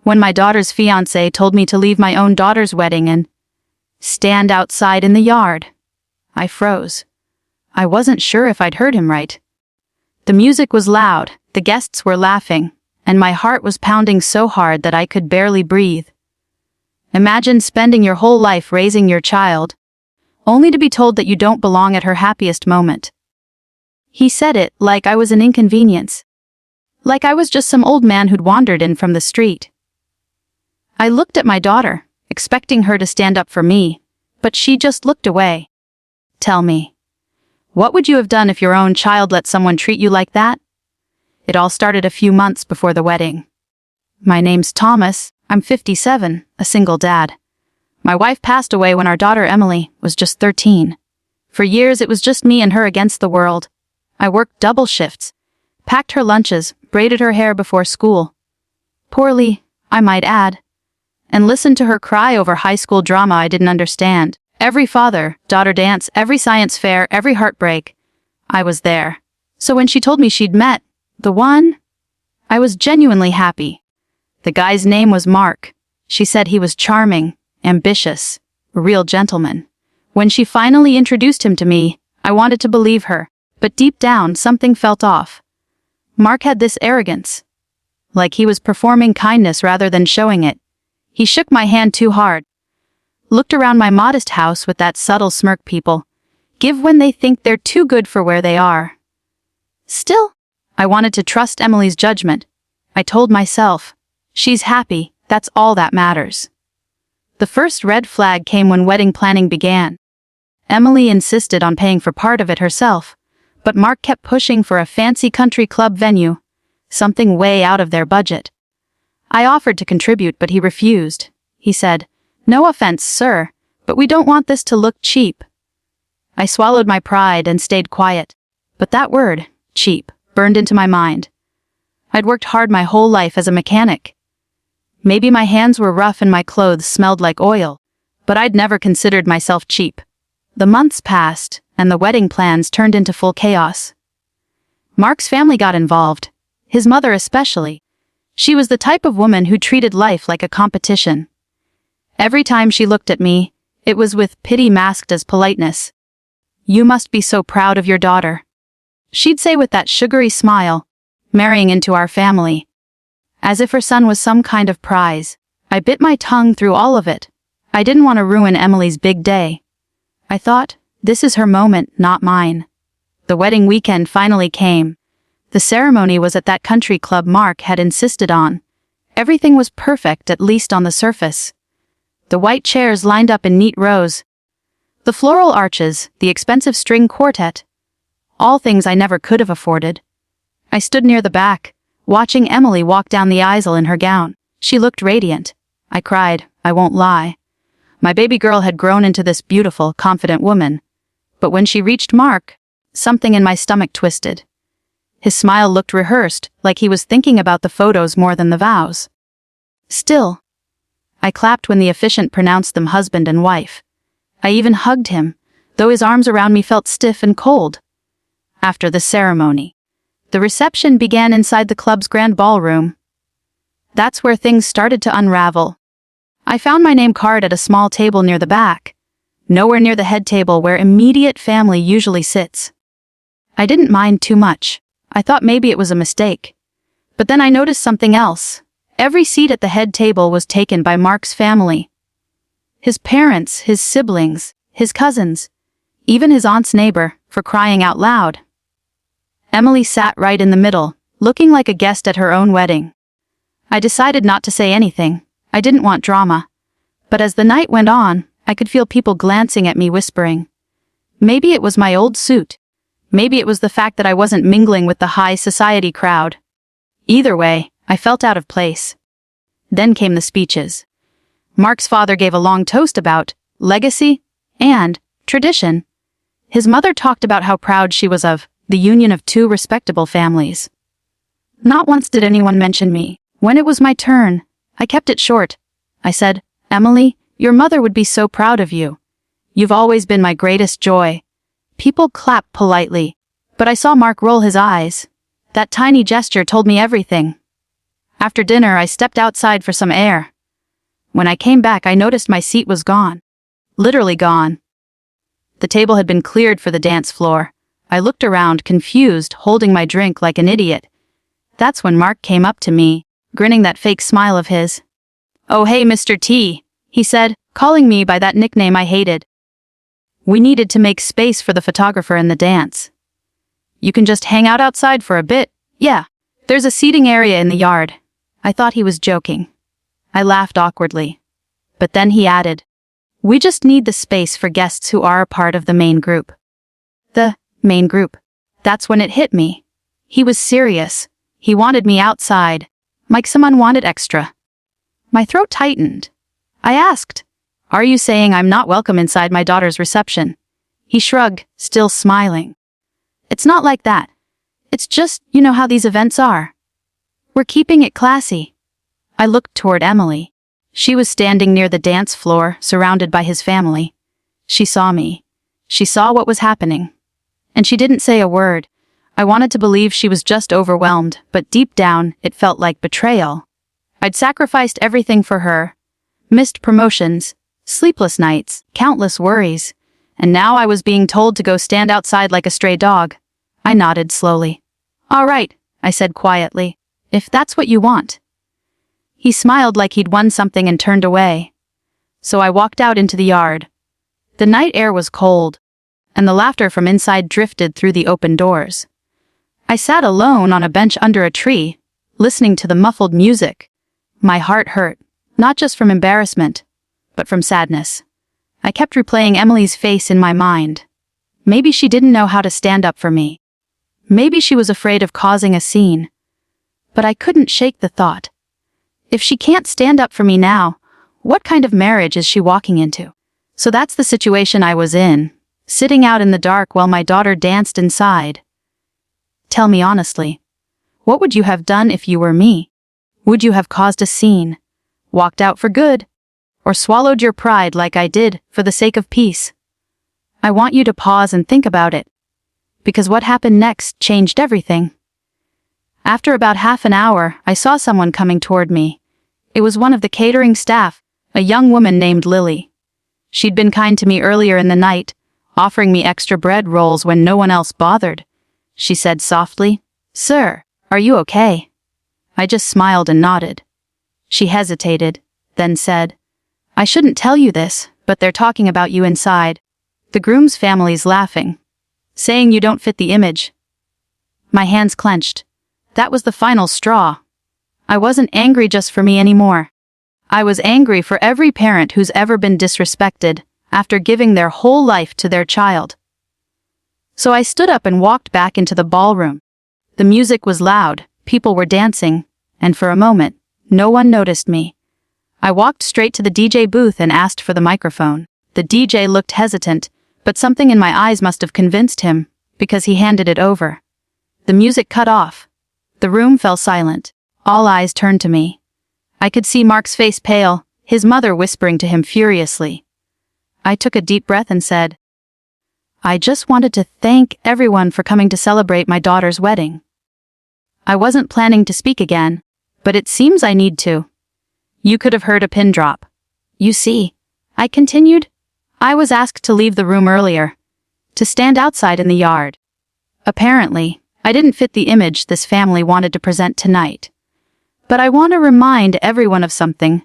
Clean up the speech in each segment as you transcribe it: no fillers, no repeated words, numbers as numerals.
When my daughter's fiancé told me to leave my own daughter's wedding and stand outside in the yard, I froze. I wasn't sure if I'd heard him right. The music was loud, the guests were laughing, and my heart was pounding so hard that I could barely breathe. Imagine spending your whole life raising your child, only to be told that you don't belong at her happiest moment. He said it like I was an inconvenience. Like I was just some old man who'd wandered in from the street. I looked at my daughter, expecting her to stand up for me, but she just looked away. Tell me, what would you have done if your own child let someone treat you like that? It all started a few months before the wedding. My name's Thomas, I'm 57, a single dad. My wife passed away when our daughter Emily was just 13. For years it was just me and her against the world. I worked double shifts, packed her lunches, braided her hair before school. Poorly, I might add. And listened to her cry over high school drama I didn't understand. Every father-daughter dance, every science fair, every heartbreak. I was there. So when she told me she'd met the one, I was genuinely happy. The guy's name was Mark. She said he was charming, ambitious, a real gentleman. When she finally introduced him to me, I wanted to believe her, but deep down something felt off. Mark had this arrogance. Like he was performing kindness rather than showing it. He shook my hand too hard. Looked around my modest house with that subtle smirk people give when they think they're too good for where they are. Still, I wanted to trust Emily's judgment. I told myself, she's happy, that's all that matters. The first red flag came when wedding planning began. Emily insisted on paying for part of it herself, but Mark kept pushing for a fancy country club venue, something way out of their budget. I offered to contribute, but he refused. He said, "No offense, sir, but we don't want this to look cheap." I swallowed my pride and stayed quiet, but that word, cheap, burned into my mind. I'd worked hard my whole life as a mechanic. Maybe my hands were rough and my clothes smelled like oil, but I'd never considered myself cheap. The months passed, and the wedding plans turned into full chaos. Mark's family got involved, his mother especially. She was the type of woman who treated life like a competition. Every time she looked at me, it was with pity masked as politeness. "You must be so proud of your daughter," she'd say with that sugary smile, "marrying into our family." As if her son was some kind of prize. I bit my tongue through all of it. I didn't want to ruin Emily's big day. I thought, this is her moment, not mine. The wedding weekend finally came. The ceremony was at that country club Mark had insisted on. Everything was perfect, at least on the surface. The white chairs lined up in neat rows. The floral arches, the expensive string quartet. All things I never could have afforded. I stood near the back, watching Emily walk down the aisle in her gown. She looked radiant. I cried, I won't lie. My baby girl had grown into this beautiful, confident woman. But when she reached Mark, something in my stomach twisted. His smile looked rehearsed, like he was thinking about the photos more than the vows. Still, I clapped when the officiant pronounced them husband and wife. I even hugged him, though his arms around me felt stiff and cold. After the ceremony, the reception began inside the club's grand ballroom. That's where things started to unravel. I found my name card at a small table near the back, nowhere near the head table where immediate family usually sits. I didn't mind too much. I thought maybe it was a mistake. But then I noticed something else. Every seat at the head table was taken by Mark's family. His parents, his siblings, his cousins, even his aunt's neighbor, for crying out loud. Emily sat right in the middle, looking like a guest at her own wedding. I decided not to say anything. I didn't want drama. But as the night went on, I could feel people glancing at me whispering. Maybe it was my old suit. Maybe it was the fact that I wasn't mingling with the high society crowd. Either way, I felt out of place. Then came the speeches. Mark's father gave a long toast about legacy and tradition. His mother talked about how proud she was of the union of two respectable families. Not once did anyone mention me. When it was my turn, I kept it short. I said, "Emily, your mother would be so proud of you. You've always been my greatest joy." People clapped politely, but I saw Mark roll his eyes. That tiny gesture told me everything. After dinner, I stepped outside for some air. When I came back, I noticed my seat was gone. Literally gone. The table had been cleared for the dance floor. I looked around, confused, holding my drink like an idiot. That's when Mark came up to me, grinning that fake smile of his. "Oh hey, Mr. T," he said, calling me by that nickname I hated. "We needed to make space for the photographer and the dance. You can just hang out outside for a bit. Yeah, there's a seating area in the yard." I thought he was joking. I laughed awkwardly. But then he added, "We just need the space for guests who are a part of the main group." The main group. That's when it hit me. He was serious. He wanted me outside, like someone wanted extra. My throat tightened. I asked, "Are you saying I'm not welcome inside my daughter's reception?" He shrugged, still smiling. "It's not like that. It's just, you know how these events are. We're keeping it classy." I looked toward Emily. She was standing near the dance floor, surrounded by his family. She saw me. She saw what was happening. And she didn't say a word. I wanted to believe she was just overwhelmed, but deep down, it felt like betrayal. I'd sacrificed everything for her. Missed promotions, sleepless nights, countless worries. And now I was being told to go stand outside like a stray dog. I nodded slowly. "All right," I said quietly, "if that's what you want." He smiled like he'd won something and turned away. So I walked out into the yard. The night air was cold, and the laughter from inside drifted through the open doors. I sat alone on a bench under a tree, listening to the muffled music. My heart hurt, not just from embarrassment, but from sadness. I kept replaying Emily's face in my mind. Maybe she didn't know how to stand up for me. Maybe she was afraid of causing a scene. But I couldn't shake the thought. If she can't stand up for me now, what kind of marriage is she walking into? So that's the situation I was in, sitting out in the dark while my daughter danced inside. Tell me honestly, what would you have done if you were me? Would you have caused a scene, walked out for good, or swallowed your pride like I did for the sake of peace? I want you to pause and think about it, because what happened next changed everything. After about half an hour, I saw someone coming toward me. It was one of the catering staff, a young woman named Lily. She'd been kind to me earlier in the night, offering me extra bread rolls when no one else bothered. She said softly, "Sir, are you okay?" I just smiled and nodded. She hesitated, then said, "I shouldn't tell you this, but they're talking about you inside. The groom's family's laughing, saying you don't fit the image." My hands clenched. That was the final straw. I wasn't angry just for me anymore. I was angry for every parent who's ever been disrespected after giving their whole life to their child. So I stood up and walked back into the ballroom. The music was loud, people were dancing, and for a moment, no one noticed me. I walked straight to the DJ booth and asked for the microphone. The DJ looked hesitant, but something in my eyes must have convinced him, because he handed it over. The music cut off. The room fell silent. All eyes turned to me. I could see Mark's face pale, his mother whispering to him furiously. I took a deep breath and said, "I just wanted to thank everyone for coming to celebrate my daughter's wedding." I wasn't planning to speak again, but it seems I need to. You could have heard a pin drop. "You see," I continued, "I was asked to leave the room earlier, to stand outside in the yard. Apparently, I didn't fit the image this family wanted to present tonight. But I want to remind everyone of something.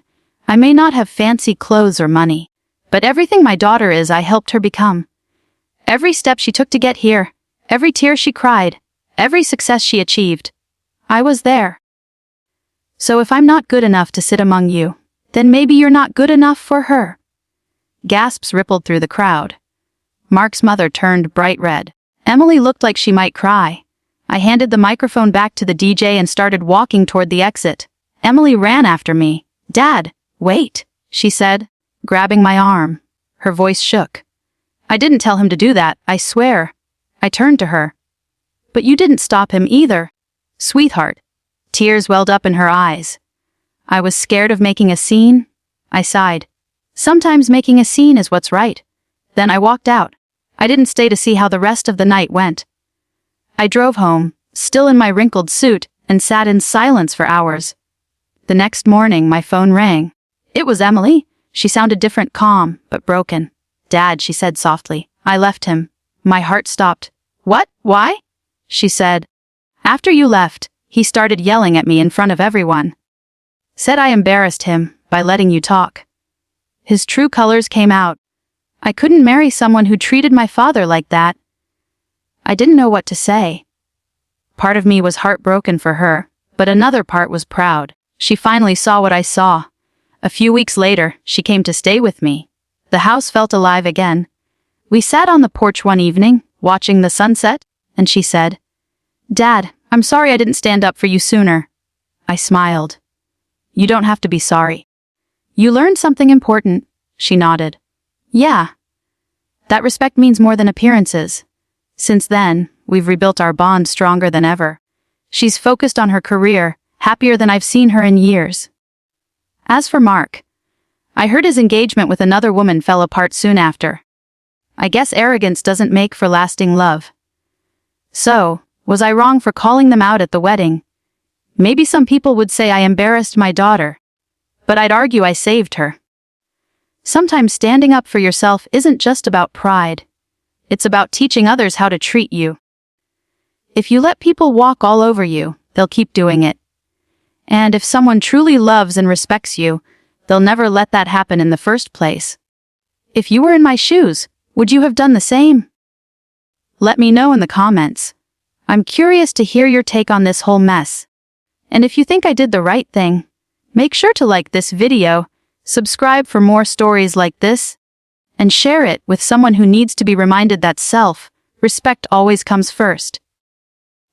I may not have fancy clothes or money, but everything my daughter is, I helped her become. Every step she took to get here, every tear she cried, every success she achieved, I was there. So if I'm not good enough to sit among you, then maybe you're not good enough for her." Gasps rippled through the crowd. Mark's mother turned bright red. Emily looked like she might cry. I handed the microphone back to the DJ and started walking toward the exit. Emily ran after me. "Dad, wait," she said, grabbing my arm. Her voice shook. "I didn't tell him to do that, I swear." I turned to her. "But you didn't stop him either, sweetheart." Tears welled up in her eyes. I was scared of making a scene. I sighed. Sometimes making a scene is what's right. Then I walked out. I didn't stay to see how the rest of the night went. I drove home, still in my wrinkled suit, and sat in silence for hours. The next morning, my phone rang. It was Emily. She sounded different, calm, but broken. "Dad," she said softly. "I left him." My heart stopped. "What? Why?" She said. "After you left, he started yelling at me in front of everyone. Said I embarrassed him by letting you talk." His true colors came out. I couldn't marry someone who treated my father like that. I didn't know what to say. Part of me was heartbroken for her, but another part was proud. She finally saw what I saw. A few weeks later, she came to stay with me. The house felt alive again. We sat on the porch one evening, watching the sunset, and she said, "Dad, I'm sorry I didn't stand up for you sooner." I smiled. "You don't have to be sorry. You learned something important." She nodded. "Yeah. That respect means more than appearances." Since then, we've rebuilt our bond stronger than ever. She's focused on her career, happier than I've seen her in years. As for Mark, I heard his engagement with another woman fell apart soon after. I guess arrogance doesn't make for lasting love. So, was I wrong for calling them out at the wedding? Maybe some people would say I embarrassed my daughter, but I'd argue I saved her. Sometimes standing up for yourself isn't just about pride. It's about teaching others how to treat you. If you let people walk all over you, they'll keep doing it. And if someone truly loves and respects you, they'll never let that happen in the first place. If you were in my shoes, would you have done the same? Let me know in the comments. I'm curious to hear your take on this whole mess. And if you think I did the right thing, make sure to like this video, subscribe for more stories like this, and share it with someone who needs to be reminded that self-respect always comes first.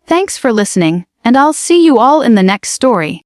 Thanks for listening, and I'll see you all in the next story.